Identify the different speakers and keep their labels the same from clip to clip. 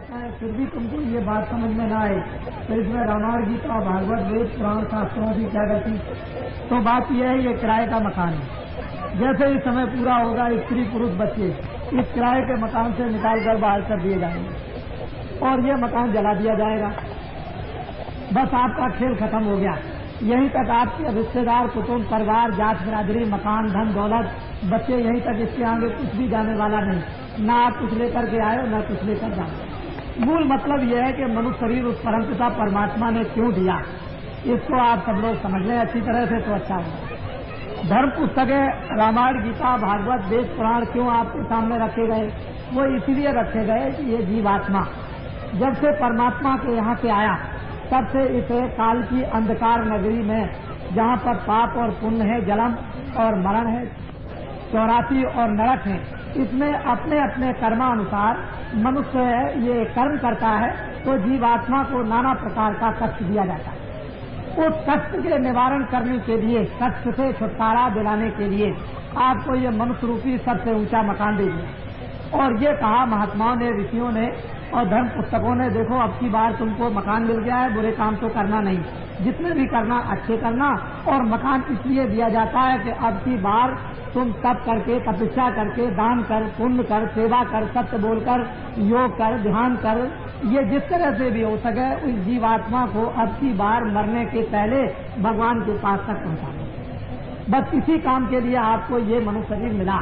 Speaker 1: जाता है फिर भी तुमको ये बात समझ में ना आए तो इसमें रामायण गीता भागवत वेद पुराण शास्त्रों की क्या गलती। तो बात यह है ये किराए का मकान है। जैसे ही समय पूरा होगा स्त्री पुरुष बच्चे इस किराए के मकान से निकाल कर बाहर कर दिए जाएंगे और ये मकान जला दिया जाएगा। बस आपका खेल खत्म हो गया। यहीं तक आपके रिश्तेदार कुटुंब परिवार जात बिरादरी मकान धन दौलत बच्चे यहीं तक, इसके आगे कुछ भी जाने वाला नहीं। ना आप कुछ लेकर के आए न कुछ लेकर जाओ। मूल मतलब यह है कि मनुष्य शरीर उस परमपिता परमात्मा ने क्यों दिया, इसको आप सब लोग समझ लें अच्छी तरह से तो अच्छा होगा। धर्म पुस्तकें रामायण गीता भागवत वेद पुराण क्यों आपके सामने रखे गए? वो इसलिए रखे गए कि ये जीवात्मा जब से परमात्मा के यहाँ से आया तब से इस काल की अंधकार नगरी में जहाँ पर पाप और पुण्य है, जन्म और मरण है, 84 और नरक है, इसमें अपने अपने कर्मानुसार मनुष्य ये कर्म करता है तो जीवात्मा को नाना प्रकार का कष्ट दिया जाता है। उस कष्ट के निवारण करने के लिए, कष्ट से छुटकारा दिलाने के लिए आपको ये मनुष्य रूपी सबसे ऊंचा मकान दे दिया। और ये कहा महात्माओं ने, ऋषियों ने और धर्म पुस्तकों ने, देखो अब की बार तुमको मकान मिल गया है, बुरे काम तो करना नहीं, जितने भी करना अच्छे करना। और मकान इसलिए दिया जाता है कि अब की बार तुम तप करके, तपस्या करके, दान कर, पुण्य कर, सेवा कर, सत्य बोलकर, योग कर, ध्यान कर, ये जिस तरह से भी हो सके उस जीवात्मा को अब की बार मरने के पहले भगवान के पास तक पहुंचा दो। बस इसी काम के लिए आपको ये मनुष्य शरीर मिला।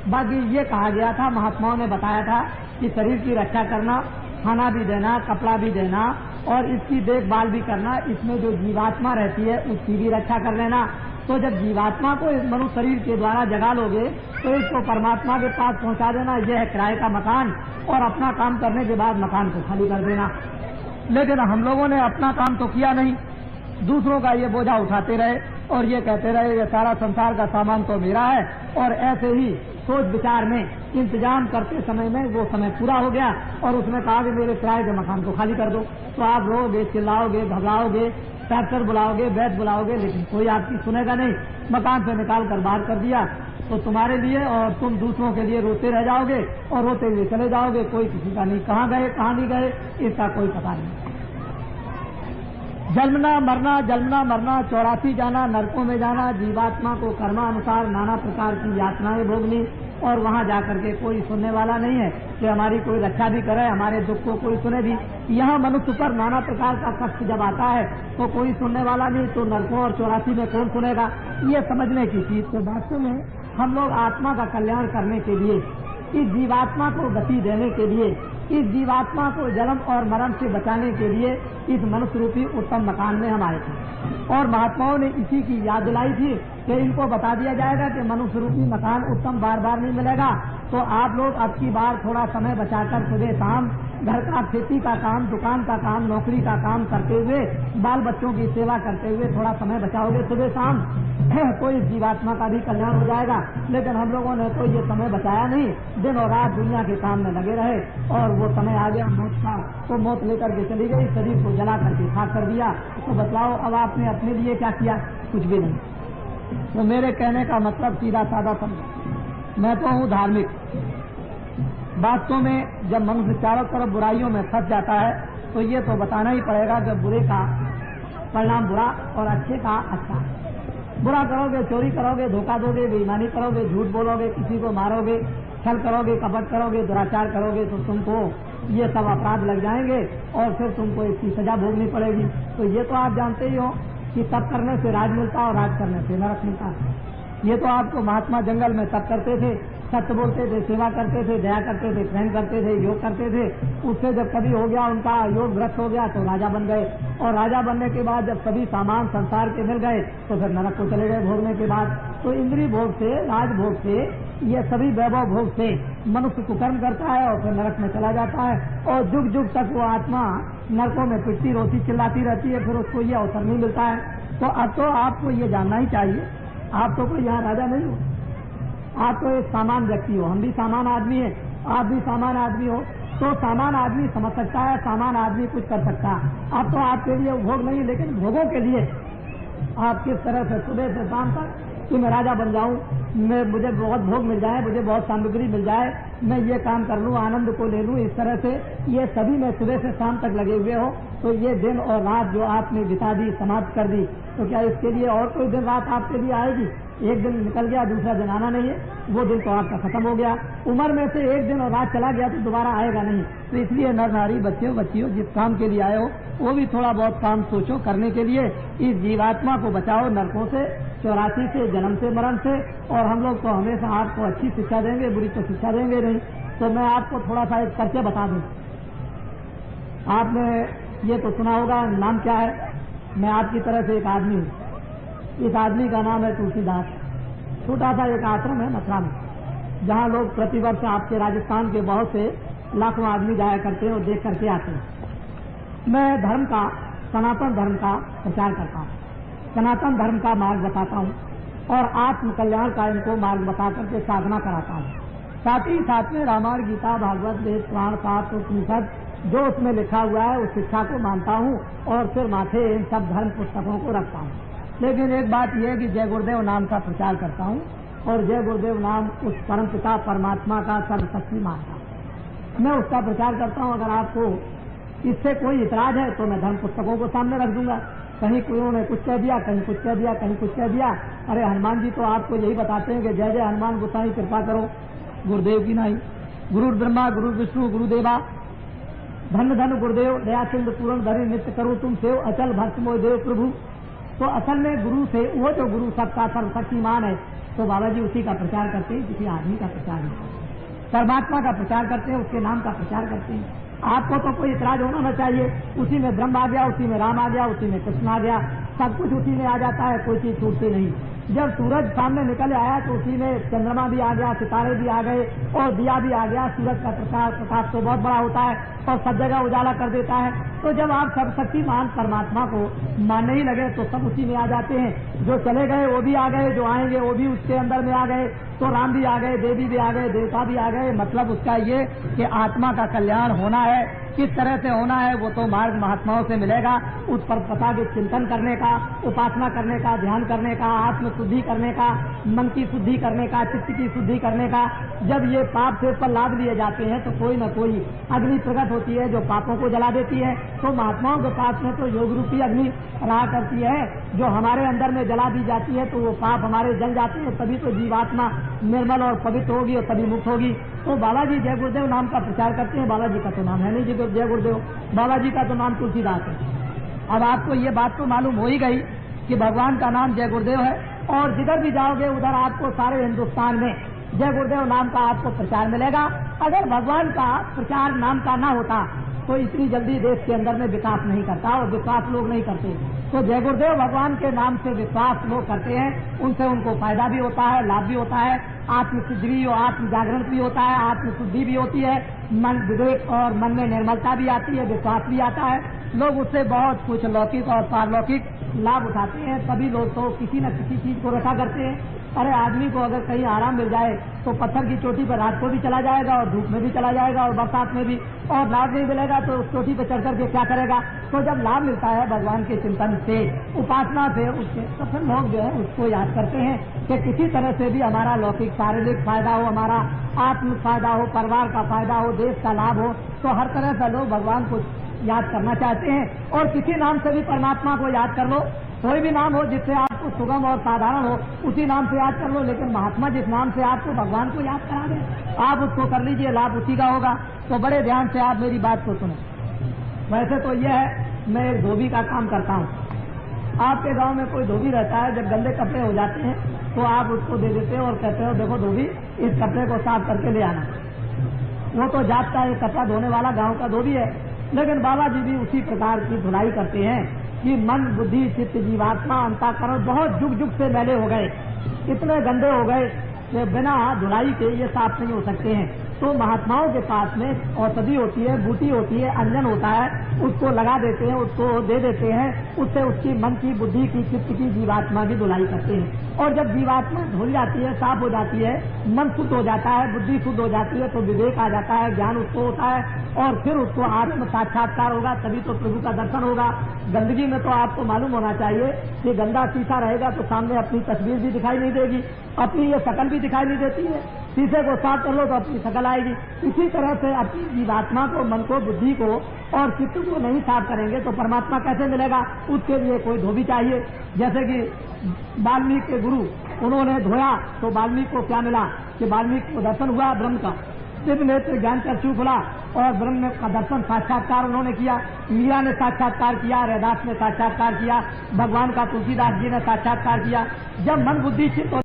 Speaker 1: बाकी ये कहा गया था, महात्माओं ने बताया था कि शरीर की रक्षा करना, खाना भी देना, कपड़ा भी देना और इसकी देखभाल भी करना, इसमें जो जीवात्मा रहती है उसकी भी रक्षा कर लेना। तो जब जीवात्मा को इस मनुष्य शरीर के द्वारा जगा लोगे तो इसको परमात्मा के पास पहुंचा देना, यह है किराए का मकान। और अपना काम करने के बाद मकान को खाली कर देना। लेकिन हम लोगों ने अपना काम तो किया नहीं, दूसरों का ये बोझा उठाते रहे और ये कहते रहे ये सारा संसार का सामान तो मेरा है। और ऐसे ही सोच विचार में इंतजाम करते समय में वो समय पूरा हो गया और उसने कहा कि मेरे किराए के मकान को खाली कर दो। तो आप रोगे, चिल्लाओगे, घबराओगे, ट्रैक्टर बुलाओगे, बैठ बुलाओगे, लेकिन कोई आपकी सुनेगा नहीं। मकान से निकाल कर बाहर कर दिया तो तुम्हारे लिए और तुम दूसरों के लिए रोते रह जाओगे और रोते हुए चले जाओगे। कोई किसी का नहीं, कहाँ गए कहाँ नहीं गए इसका कोई पता नहीं। जन्मना मरना, 84 जाना, नरकों में जाना, जीवात्मा को कर्मानुसार नाना प्रकार की यातनाएं भोगनी और वहां जाकर के कोई सुनने वाला नहीं है कि हमारी कोई रक्षा भी करे, हमारे दुख को कोई सुने भी। यहाँ मनुष्य पर नाना प्रकार का कष्ट जब आता है तो कोई सुनने वाला नहीं, तो नरकों और 84 में कौन सुनेगा? ये समझने की चीज। तो वास्तव में हम लोग आत्मा का कल्याण करने के लिए, इस जीवात्मा को गति देने के लिए, इस जीवात्मा को जन्म और मरण से बचाने के लिए इस मनुष्य रूपी उत्तम मकान में हम आए थे। और महात्माओं ने इसी की याद दिलाई थी कि इनको बता दिया जाएगा कि मनुष्य रूपी मकान उत्तम बार बार नहीं मिलेगा। तो आप लोग अब की बार थोड़ा समय बचाकर सुबह शाम घर का, खेती का काम, दुकान का काम, नौकरी का काम करते हुए, बाल बच्चों की सेवा करते हुए थोड़ा समय बचाओगे सुबह शाम तो इस जीवात्मा का भी कल्याण हो जाएगा। लेकिन हम लोगों ने तो ये समय बचाया नहीं, दिन और रात दुनिया के काम में लगे रहे और वो समय आ गया मौत का, तो मौत लेकर के चली गई, शरीर को जला करके खाक कर दिया। तो बतलाओ अब आपने अपने लिए क्या किया? कुछ भी नहीं। तो मेरे कहने का मतलब सीधा साधा समझो, मैं तो हूँ धार्मिक। वास्तव में जब मनुष्य चारों तरफ बुराइयों में फंस जाता है तो ये तो बताना ही पड़ेगा कि बुरे का परिणाम बुरा और अच्छे का अच्छा। बुरा करोगे, चोरी करोगे, धोखा दोगे, बेईमानी करोगे, झूठ बोलोगे, किसी को मारोगे, छल करोगे, कपट करोगे, दुराचार करोगे तो तुमको ये सब अपराध लग जाएंगे और फिर तुमको इसकी सजा भोगनी पड़ेगी। तो ये तो आप जानते ही हो कि तप करने से राज मिलता है और राज करने से नरक मिलता है। ये तो आपको महात्मा जंगल में तप करते थे, सत्य बोलते थे, सेवा करते थे, दया करते थे, प्रेम करते थे, योग करते थे। उससे जब कभी हो गया उनका योग भ्रष्ट हो गया तो राजा बन गए। और राजा बनने के बाद जब सभी सामान संसार के मिल गए तो फिर नरक को चले गए भोगने के बाद। तो इंद्रिय भोग से, राज भोग से, ये सभी वैभव भोग से मनुष्य कुकर्म करता है और फिर नरक में चला जाता है। और जुग जुग तक वो आत्मा नरकों में पिटती रोती चिल्लाती रहती है, फिर उसको ये अवसर नहीं मिलता है। तो अब तो आपको ये जानना ही चाहिए, आप तो कोई यहाँ राजा नहीं हो, आप तो एक सामान्य व्यक्ति हो। हम भी सामान्य आदमी है, आप भी सामान्य आदमी हो। तो सामान्य आदमी समझ सकता है, सामान्य आदमी कुछ कर सकता है। अब तो आपके लिए भोग नहीं, लेकिन भोगों के लिए आप किस तरह से सुबह से शाम तक कि मैं राजा बन जाऊं, मुझे बहुत भोग मिल जाए, मुझे बहुत सामग्री मिल जाए, मैं ये काम कर लूँ, आनंद को ले लूँ, इस तरह से ये सभी में सुबह से शाम तक लगे हुए हो, तो ये दिन और रात जो आपने बिता दी, समाप्त कर दी, तो क्या इसके लिए और कोई दिन रात आपके लिए आएगी? एक दिन निकल गया, दूसरा दिन आना नहीं है, वो दिन तो आपका खत्म हो गया। उम्र में से एक दिन और रात चला गया तो दोबारा आएगा नहीं। तो इसलिए नर नारी, बच्चों बच्चियों, जिस काम के लिए आए हो वो भी थोड़ा बहुत काम सोचो करने के लिए। इस जीवात्मा को बचाओ नरकों से, 84 से, जन्म से, मरण से। और हम लोग तो हमेशा आपको अच्छी शिक्षा देंगे, बुरी तो शिक्षा देंगे नहीं। तो मैं आपको थोड़ा सा एक करके बता दूं। आपने ये तो सुना होगा, नाम क्या है? मैं आपकी तरह से एक आदमी हूँ। इस आदमी का नाम है तुलसीदास। छोटा सा एक आश्रम है मथुरा में, जहाँ लोग प्रतिवर्ष आपके राजस्थान के बहुत से लाखों आदमी जाया करते हैं और देख करके आते हैं। मैं धर्म का, सनातन धर्म का प्रचार करता हूँ, सनातन धर्म का मार्ग बताता हूँ और आत्म कल्याण का इनको मार्ग बता करके साधना कराता हूँ। साथ ही साथ में रामायण, गीता, भागवत, वेद, पुराण, शास्त्र, उपनिषद जो उसमें लिखा हुआ है उस शिक्षा को मानता हूँ और फिर माथे इन सब धर्म पुस्तकों को रखता हूँ। लेकिन एक बात यह है कि जय गुरुदेव नाम का प्रचार करता हूँ और जय गुरुदेव नाम उस परम पिता परमात्मा का सर्वशक्ति मानता हूँ। मैं उसका प्रचार करता हूँ। अगर आपको इससे कोई इतराज है तो मैं धर्म पुस्तकों को सामने रख दूंगा। कहीं कोई उन्होंने कुछ कह दिया, कहीं कुछ कह दिया, कहीं कुछ कह दिया। अरे हनुमान जी तो आपको यही बताते हैं कि जय जय हनुमान गोसाई कृपा करो गुरुदेव की नहीं। गुरु ब्रह्मा गुरु विष्णु गुरुदेवा, धन धन गुरुदेव, दया सिंधु पूर्ण धरि नित्य करो तुम सेव, अचल भक्त मोह देव प्रभु। तो असल में गुरु से वो जो गुरु सबका सर्वशक्तिमान है, तो बाबा जी उसी का प्रचार करते हैं, किसी आदमी का प्रचार नहीं। परमात्मा का प्रचार करते हैं, उसके नाम का प्रचार करते हैं। आपको तो कोई इतराज होना न चाहिए। उसी में ब्रह्म आ गया, उसी में राम आ गया, उसी में कृष्ण आ गया, सब कुछ उसी में आ जाता है, कोई चीज छूटती नहीं। जब सूरज सामने निकल आया तो उसी में चंद्रमा भी आ गया, सितारे भी आ गए और दिया भी आ गया। सूरज का प्रकाश तो बहुत बड़ा होता है और सब जगह उजाला कर देता है। तो जब आप सर्वशक्तिमान परमात्मा को मानने ही लगे तो सब उसी में आ जाते हैं। जो चले गए वो भी आ गए, जो आएंगे वो भी उसके अंदर में आ गए। तो राम भी आ गए, देवी भी आ गए, देवता भी आ गए। मतलब उसका ये कि आत्मा का कल्याण होना है। किस तरह से होना है वो तो मार्ग महात्माओं से मिलेगा। उस पर पता के चिंतन करने का, उपासना करने का, ध्यान करने का, आत्म शुद्धि करने का, मन की शुद्धि करने का, चित्त की शुद्धि करने का। जब ये पाप से पर लाभ लिए जाते हैं तो कोई न कोई अग्नि प्रकट होती है जो पापों को जला देती है। तो महात्माओं के पास में तो योग रूपी अग्नि रहा करती है जो हमारे अंदर में जला दी जाती है, तो वो पाप हमारे जल जाते हैं। तभी तो जीवात्मा निर्मल और पवित्र होगी और तभी मुक्त होगी। तो बाबा जी जय गुरुदेव नाम का प्रचार करते हैं। बाबा जी का तो नाम है नहीं जी जय गुरुदेव, बाबा जी का तो नाम तुलसीदास है। अब आपको ये बात तो मालूम हो ही गई कि भगवान का नाम जय गुरुदेव है और जिधर भी जाओगे उधर आपको सारे हिंदुस्तान में जय गुरुदेव नाम का आपको प्रचार मिलेगा। अगर भगवान का प्रचार नाम का ना होता तो इतनी जल्दी देश के अंदर में विकास नहीं करता और विश्वास लोग नहीं करते। तो जय गुरुदेव भगवान के नाम से विश्वास लोग करते हैं, उनसे उनको फायदा भी होता है, लाभ भी होता है, आत्म सिद्धि भी और आत्म जागरण भी होता है, आत्म शुद्धि भी होती है, मन विवेक और मन में निर्मलता भी आती है, विश्वास भी आता है। लोग उससे बहुत कुछ लौकिक और पारलौकिक लाभ उठाते हैं। सभी लोग तो किसी न किसी चीज को रखा करते हैं। अरे आदमी को अगर कहीं आराम मिल जाए तो पत्थर की चोटी पर रात को भी चला जाएगा और धूप में भी चला जाएगा और बरसात में भी, और लाभ नहीं मिलेगा तो उस चोटी पर चढ़ करके क्या करेगा। तो जब लाभ मिलता है भगवान के चिंतन से, उपासना से, उससे तो फिर लोग जो है उसको याद करते हैं कि किसी तरह से भी हमारा लौकिक शारीरिक फायदा हो, हमारा आत्म फायदा हो, परिवार का फायदा हो, देश का लाभ हो। तो हर तरह से लोग भगवान को याद करना चाहते हैं। और किसी नाम से भी परमात्मा को याद कर लो, कोई भी नाम हो जिससे आपको सुगम और साधारण हो उसी नाम से याद कर लो। लेकिन महात्मा जिस नाम से आपको भगवान को याद करा दे आप उसको कर लीजिए, लाभ उसी का होगा। तो बड़े ध्यान से आप मेरी बात को सुनो। वैसे तो यह है मैं एक धोबी का काम करता हूँ। आपके गांव में कोई धोबी रहता है, जब गंदे कपड़े हो जाते हैं तो आप उसको दे देते हो और कहते हो देखो धोबी इस कपड़े को साफ करके ले आना। वो तो जात का एक कपड़ा धोने वाला गाँव का धोबी है। लेकिन बाबा जी भी उसी प्रकार की धुलाई करते हैं कि मन बुद्धि चित्त जीवात्मा अंतःकरण बहुत जुग जुग से मैले हो गए, इतने गंदे हो गए कि बिना धुलाई के ये साफ नहीं हो सकते हैं। तो महात्माओं के पास में औषधि होती है, बूटी होती है, अंजन होता है, उसको लगा देते हैं, उसको दे देते हैं। उससे उसकी मन की, बुद्धि की, चित्त की, जीवात्मा की धुलाई करते हैं। और जब जीवात्मा धुल जाती है, साफ हो जाती है, मन शुद्ध हो जाता है, बुद्धि शुद्ध हो जाती है, तो विवेक आ जाता है, ज्ञान उसको होता है और फिर उसको आत्म साक्षात्कार होगा, तभी तो प्रभु का दर्शन होगा। गंदगी में तो आपको मालूम होना चाहिए कि गंदा शीशा रहेगा तो सामने अपनी तस्वीर भी दिखाई नहीं देगी, अपनी ये शकल भी दिखाई नहीं देती है। शीशे को साफ कर लो तो अपनी शकल आएगी। इसी तरह से अपनी जीवात्मा को, मन को, बुद्धि को और चित्त को नहीं साफ करेंगे तो परमात्मा कैसे मिलेगा? उसके लिए कोई धोबी चाहिए। जैसे कि वाल्मीकि के गुरु, उन्होंने धोया तो वाल्मीकि को क्या मिला कि वाल्मीकि को दर्शन हुआ ब्रह्म का, दिव्य नेत्र ज्ञान चक्षु खुला और ब्रह्म का दर्शन साक्षात्कार उन्होंने किया। मीरा ने साक्षात्कार किया, रैदास ने साक्षात्कार किया, भगवान का तुलसीदास जी ने साक्षात्कार किया। जब मन बुद्धि चित्त